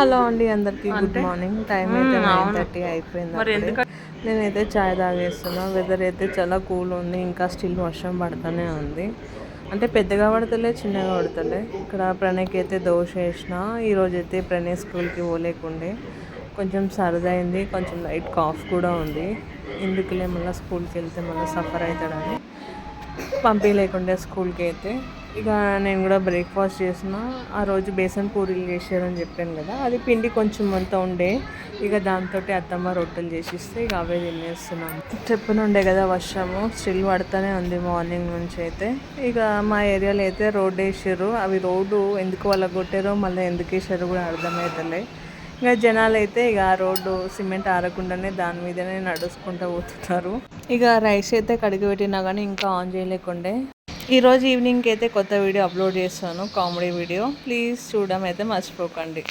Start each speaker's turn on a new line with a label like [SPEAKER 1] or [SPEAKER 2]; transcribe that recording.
[SPEAKER 1] Hello అండి, అందరికీ good
[SPEAKER 2] అంటే
[SPEAKER 1] మార్నింగ్. టైం అయితే
[SPEAKER 2] అవును.
[SPEAKER 1] 9:30 అయిపోయింది.
[SPEAKER 2] మరి ఎందుకు
[SPEAKER 1] నేనైతే చాయ్ తాగేస్తున్నా. వెదర్ అయితే చాలా కూల్ ఉంది. ఇంకా స్టిల్ వర్షం పడుతూనే ఉంది. అంటే పెద్దగా పడతలే, చిన్నగా పడతలే. ఇక్కడ ప్రణయ్కి అయితే దోశ వేసిన. ఈరోజు అయితే ప్రణయ్ స్కూల్కి పోలేకుండే. కొంచెం సరదైంది, కొంచెం లైట్ కాఫ్ కూడా ఉంది. ఎందుకులే మళ్ళీ స్కూల్కి వెళ్తే మళ్ళీ సఫర్ అవుతాడని పంపించలేకుండే స్కూల్కి అయితే. ఇక నేను కూడా బ్రేక్ఫాస్ట్ చేసిన. ఆ రోజు బేసన్ పూరీలు చేసారని చెప్పాను కదా, అది పిండి కొంచెం అంతా ఉండే. ఇక దాంతో అత్తమ్మ రొట్టెలు చేసిస్తే ఇక అవే తినేస్తున్నాం. చెప్పనుండే కదా వర్షము స్టిల్ పడుతూనే ఉంది మార్నింగ్ నుంచి అయితే. ఇక మా ఏరియాలో అయితే రోడ్డు వేసారు. అవి రోడ్డు ఎందుకు వాళ్ళ కొట్టారో మళ్ళీ ఎందుకు వేసారో కూడా అర్థమవుతలే. ఇంకా జనాలు అయితే ఇక ఆ రోడ్డు సిమెంట్ ఆరకుండానే దాని మీదనే నడుచుకుంటూ పోతున్నారు. ఇక రైస్ అయితే కడిగి పెట్టినా కానీ ఇంకా ఆన్ చేయలేకుండే. ఈరోజు ఈవినింగ్కి అయితే కొత్త వీడియో అప్లోడ్ చేస్తాను, కామెడీ వీడియో. ప్లీజ్ చూడడం అయితే మర్చిపోకండి.